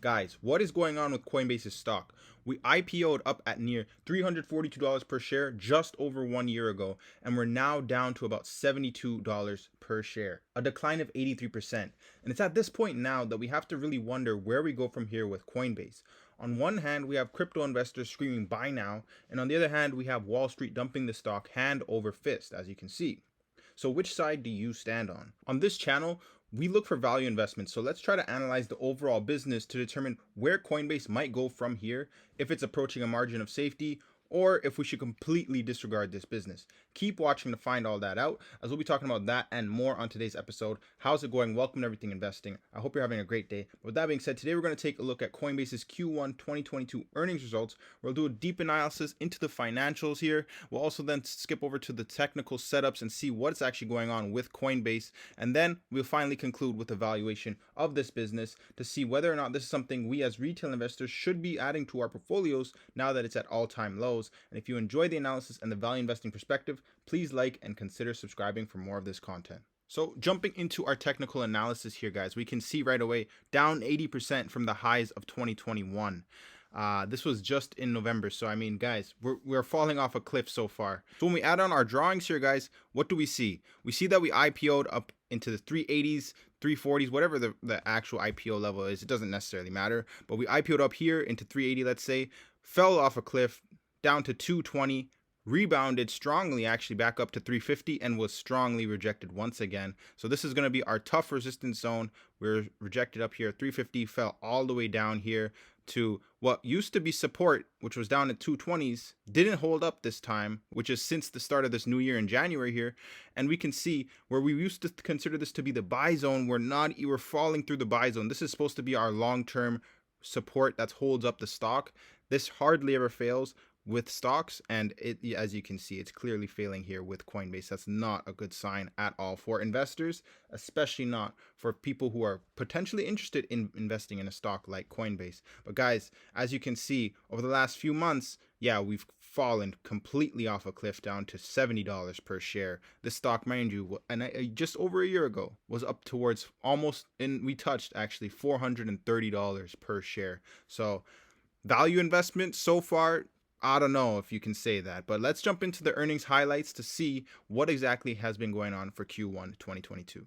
Guys, what is going on with Coinbase's stock? We IPO'd up at near $342 per share just over 1 year ago, and we're now down to about $72 per share, a decline of 83%. And it's at this point now that we have to really wonder where we go from here with Coinbase. On one hand, we have crypto investors screaming buy now, and on the other hand, we have Wall Street dumping the stock hand over fist, as you can see. So which side do you stand on? On this channel, we look for value investments. So let's try to analyze the overall business to determine where Coinbase might go from here, if it's approaching a margin of safety, or if we should completely disregard this business. Keep watching to find all that out, as we'll be talking about that and more on today's episode. How's it going? Welcome to Everything Investing. I hope you're having a great day. But with that being said, today we're going to take a look at Coinbase's Q1 2022 earnings results. We'll do a deep analysis into the financials here. We'll also then skip over to the technical setups and see what's actually going on with Coinbase. And then we'll finally conclude with the valuation of this business to see whether or not this is something we as retail investors should be adding to our portfolios now that it's at all-time lows. And if you enjoy the analysis and the value investing perspective, please like and consider subscribing for more of this content. So jumping into our technical analysis here, guys, we can see right away down 80% from the highs of 2021. This was just in November. So, I mean, guys, we're falling off a cliff so far. So when we add on our drawings here, guys, what do we see? We see that we IPO'd up into the 380s, 340s, whatever the actual IPO level is. It doesn't necessarily matter. But we IPO'd up here into 380, let's say, fell off a cliff down to 220, rebounded strongly actually back up to 350 and was strongly rejected once again. So this is going to be our tough resistance zone. We're rejected up here. 350 fell all the way down here to what used to be support, which was down at 220s, didn't hold up this time, which is since the start of this new year in January here. And we can see where we used to consider this to be the buy zone, we're falling through the buy zone. This is supposed to be our long-term support that holds up the stock. This hardly ever fails with stocks, and as you can see, it's clearly failing here with Coinbase. That's not a good sign at all for investors, especially not for people who are potentially interested in investing in a stock like Coinbase. But guys, as you can see, over the last few months, yeah, we've fallen completely off a cliff down to $70 per share. This stock, mind you, and just over a year ago was up towards almost, and we touched actually $430 per share. So value investment so far, I don't know if you can say that, but let's jump into the earnings highlights to see what exactly has been going on for Q1 2022.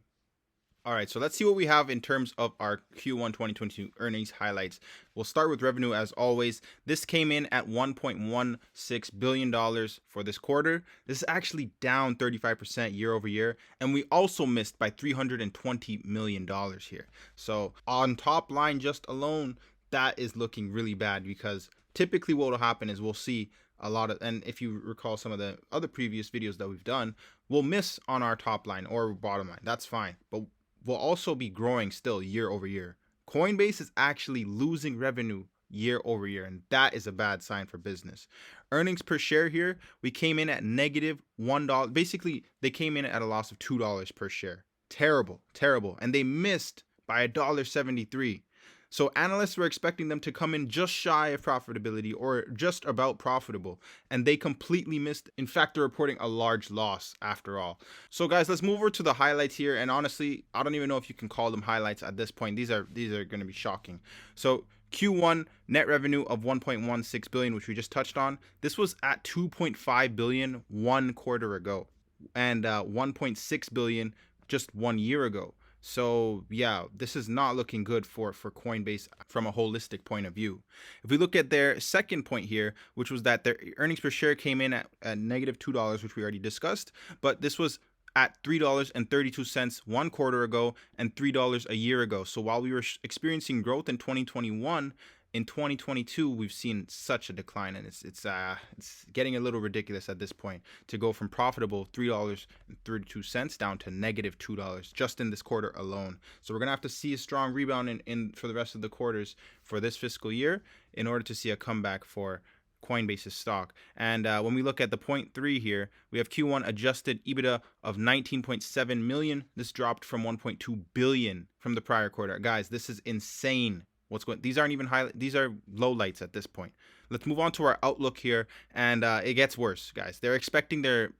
All right, so let's see what we have in terms of our Q1 2022 earnings highlights. We'll start with revenue as always. This came in at $1.16 billion for this quarter. This is actually down 35% year over year, and we also missed by $320 million here. So on top line just alone, that is looking really bad, because typically what will happen is we'll see a lot of, and if you recall some of the other previous videos that we've done, we'll miss on our top line or bottom line. That's fine, but we'll also be growing still year over year. Coinbase is actually losing revenue year over year, and that is a bad sign for business. Earnings per share here, we came in at negative $1. Basically, they came in at a loss of $2 per share. Terrible, terrible. And they missed by $1.73. So analysts were expecting them to come in just shy of profitability or just about profitable, and they completely missed. In fact, they're reporting a large loss after all. So guys, let's move over to the highlights here. And honestly, I don't even know if you can call them highlights at this point. These are going to be shocking. So Q1 net revenue of 1.16 billion, which we just touched on. This was at 2.5 billion 1 quarter ago, and 1.6 billion just 1 year ago. So yeah, this is not looking good for Coinbase from a holistic point of view. If we look at their second point here, which was that their earnings per share came in at negative $2, which we already discussed, but this was at $3.32 1 quarter ago and $3 a year ago. So while we were experiencing growth in 2021, in 2022, we've seen such a decline, and it's getting a little ridiculous at this point to go from profitable $3.32 down to negative $2 just in this quarter alone. So we're gonna have to see a strong rebound in for the rest of the quarters for this fiscal year in order to see a comeback for Coinbase's stock. And when we look at the point 3 here, we have Q1 adjusted EBITDA of 19.7 million. This dropped from 1.2 billion from the prior quarter. Guys, this is insane. These aren't even highlight, these are lowlights at this point. Let's move on to our outlook here, and it gets worse, guys. They're expecting their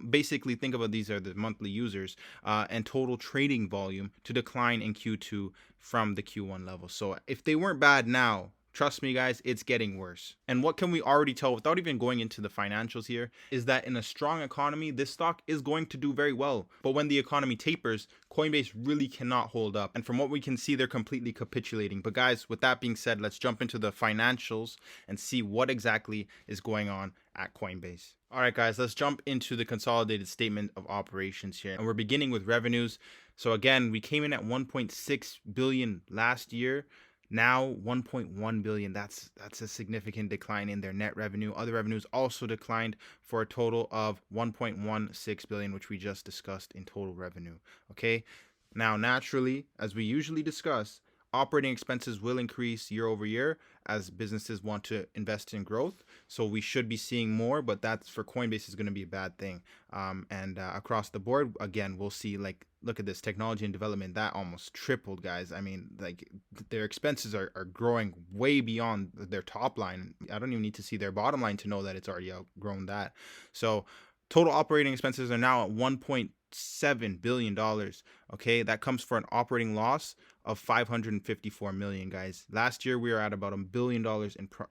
basically think about these are the monthly users, and total trading volume to decline in Q2 from the Q1 level. So if they weren't bad now, trust me, guys, it's getting worse. And what can we already tell without even going into the financials here is that in a strong economy, this stock is going to do very well. But when the economy tapers, Coinbase really cannot hold up. And from what we can see, they're completely capitulating. But guys, with that being said, let's jump into the financials and see what exactly is going on at Coinbase. All right, guys, let's jump into the consolidated statement of operations here. And we're beginning with revenues. So again, we came in at 1.6 billion last year. Now 1.1 billion. That's a significant decline in their net revenue. Other revenues also declined for a total of 1.16 billion, which we just discussed in total revenue. Okay. Now, naturally, as we usually discuss, operating expenses will increase year over year as businesses want to invest in growth. So we should be seeing more, but that's for Coinbase is going to be a bad thing. And across the board, again, we'll see, like, look at this technology and development that almost tripled, guys. I mean, like, their expenses are growing way beyond their top line. I don't even need to see their bottom line to know that it's already outgrown that. So total operating expenses are now at $1.7 billion. Okay, that comes for an operating loss of 554 million, guys. Last year we were at about $1 billion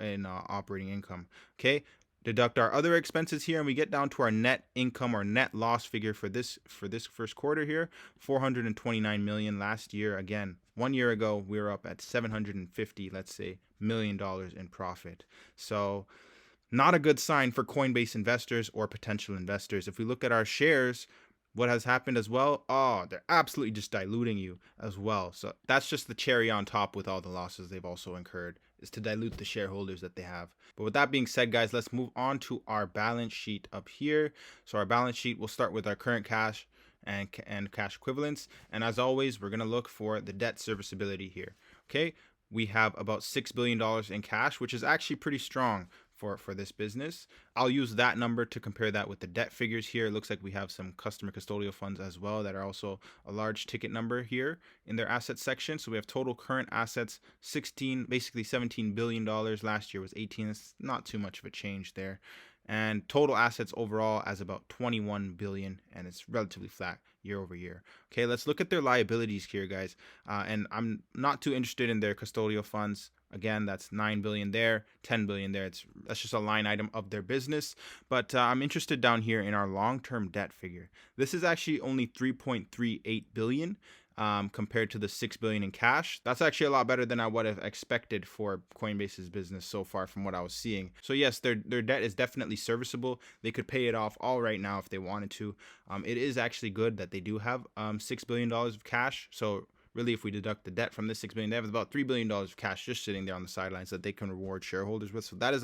in operating income. Okay, deduct our other expenses here, and we get down to our net income or net loss figure for this first quarter here, 429 million. Last year, again, 1 year ago, we were up at 750, let's say, $1 million in profit. So not a good sign for Coinbase investors or potential investors. If we look at our shares, what has happened as well? Oh, they're absolutely just diluting you as well. So that's just the cherry on top with all the losses they've also incurred, is to dilute the shareholders that they have. But with that being said, guys, let's move on to our balance sheet up here. So our balance sheet, will start with our current cash and cash equivalents. And as always, we're going to look for the debt serviceability here. Okay, we have about $6 billion in cash, which is actually pretty strong for this business. I'll use that number to compare that with the debt figures here. It looks like we have some customer custodial funds as well that are also a large ticket number here in their assets section. So we have total current assets, basically $17 billion. Last year was 18. It's not too much of a change there. And total assets overall as about 21 billion, and it's relatively flat year over year. Okay, let's look at their liabilities here, guys. And I'm not too interested in their custodial funds. Again, that's 9 billion there, 10 billion there. That's just a line item of their business. But I'm interested down here in our long-term debt figure. This is actually only 3.38 billion. Compared to the 6 billion in cash. That's actually a lot better than I would have expected for Coinbase's business so far from what I was seeing. So yes, their debt is definitely serviceable. They could pay it off all right now if they wanted to. It is actually good that they do have $6 billion of cash. So really, if we deduct the debt from this 6 billion, they have about $3 billion of cash just sitting there on the sidelines that they can reward shareholders with. So that is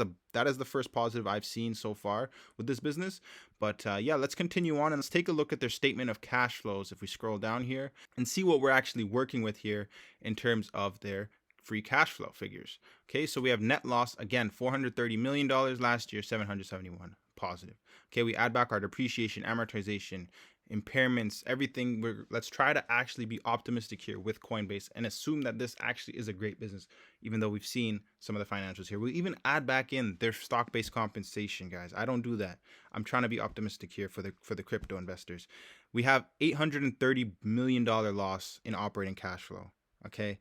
the first positive I've seen so far with this business. But yeah, let's continue on and let's take a look at their statement of cash flows if we scroll down here and see what we're actually working with here in terms of their free cash flow figures. Okay, so we have net loss, again, $430 million last year, 771 positive. Okay, we add back our depreciation, amortization, impairments, everything. Let's try to actually be optimistic here with Coinbase and assume that this actually is a great business, even though we've seen some of the financials here. We even add back in their stock-based compensation, guys. I don't do that. I'm trying to be optimistic here for the crypto investors. We have $830 million loss in operating cash flow. Okay,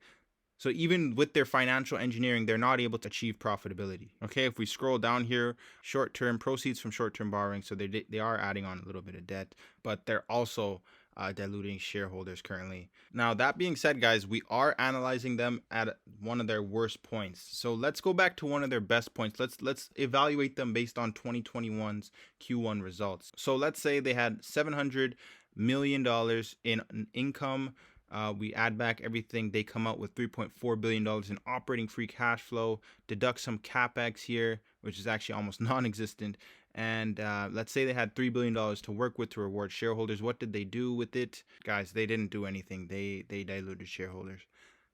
so even with their financial engineering, they're not able to achieve profitability. Okay, if we scroll down here, short-term proceeds from short-term borrowing, so they are adding on a little bit of debt, but they're also diluting shareholders currently. Now, that being said, guys, we are analyzing them at one of their worst points. So let's go back to one of their best points. Let's evaluate them based on 2021's Q1 results. So let's say they had $700 million in income. We add back everything, they come out with $3.4 billion in operating free cash flow, deduct some capex here, which is actually almost non-existent. And let's say they had $3 billion to work with to reward shareholders. What did they do with it? Guys, they didn't do anything. They diluted shareholders.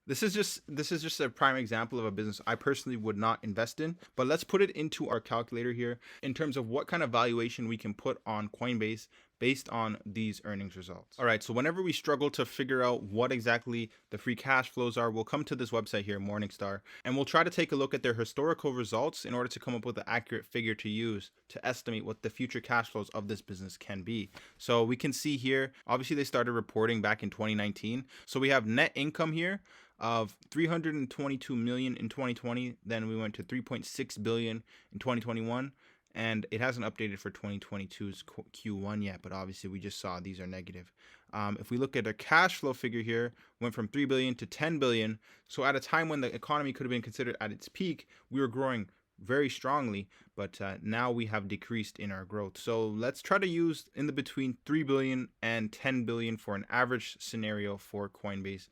This is just a prime example of a business I personally would not invest in. But let's put it into our calculator here in terms of what kind of valuation we can put on Coinbase based on these earnings results. All right, so whenever we struggle to figure out what exactly the free cash flows are, we'll come to this website here, Morningstar, and we'll try to take a look at their historical results in order to come up with an accurate figure to use to estimate what the future cash flows of this business can be. So we can see here, obviously they started reporting back in 2019. So we have net income here of 322 million in 2020. Then we went to 3.6 billion in 2021. And it hasn't updated for 2022's Q1 yet, but obviously we just saw these are negative. If we look at a cash flow figure here, went from 3 billion to 10 billion. So at a time when the economy could have been considered at its peak, we were growing very strongly, but now we have decreased in our growth. So let's try to use in the between 3 billion and 10 billion for an average scenario for Coinbase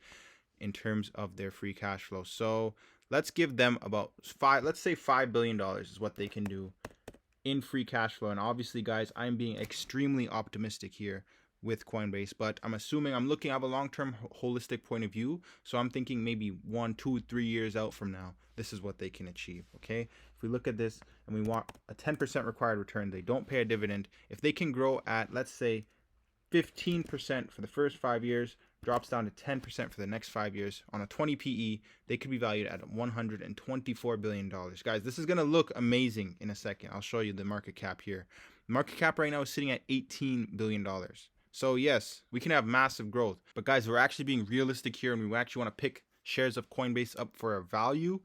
in terms of their free cash flow. So let's give them about let's say $5 billion is what they can do in free cash flow. And obviously, guys, I'm being extremely optimistic here with Coinbase, but I'm assuming I have a long-term holistic point of view. So I'm thinking maybe 1, 2, 3 years out from now, this is what they can achieve. Okay. If we look at this and we want a 10% required return, they don't pay a dividend. If they can grow at, let's say, 15% for the first 5 years, drops down to 10% for the next 5 years on a 20 PE, they could be valued at $124 billion. Guys, this is going to look amazing in a second. I'll show you the market cap here. Market cap right now is sitting at $18 billion. So yes, we can have massive growth, but guys, we're actually being realistic here, and we actually want to pick shares of Coinbase up for a value.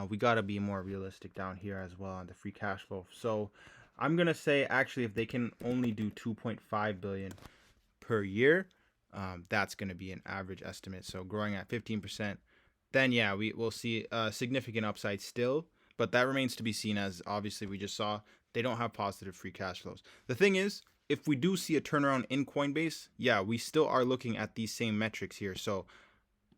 We got to be more realistic down here as well on the free cash flow. So I'm going to say actually if they can only do 2.5 billion per year, that's going to be an average estimate. So growing at 15%, then yeah, we will see a significant upside still, but that remains to be seen, as obviously we just saw they don't have positive free cash flows. The thing is, if we do see a turnaround in Coinbase, yeah, we still are looking at these same metrics here. So,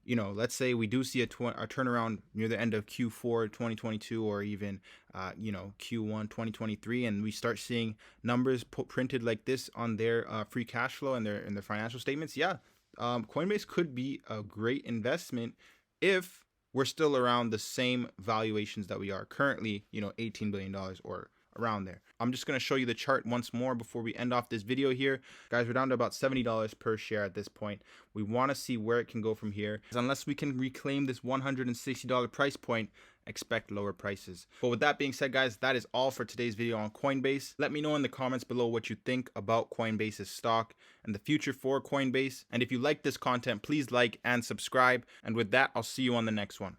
you know, let's say we do see a turnaround near the end of Q4 2022 or even, Q1 2023, and we start seeing numbers printed like this on their free cash flow and their financial statements. Yeah, Coinbase could be a great investment if we're still around the same valuations that we are currently, $18 billion or around there. I'm just going to show you the chart once more before we end off this video here. Guys, we're down to about $70 per share at this point. We want to see where it can go from here. Unless we can reclaim this $160 price point, expect lower prices. But with that being said, guys, that is all for today's video on Coinbase. Let me know in the comments below what you think about Coinbase's stock and the future for Coinbase. And if you like this content, please like and subscribe. And with that, I'll see you on the next one.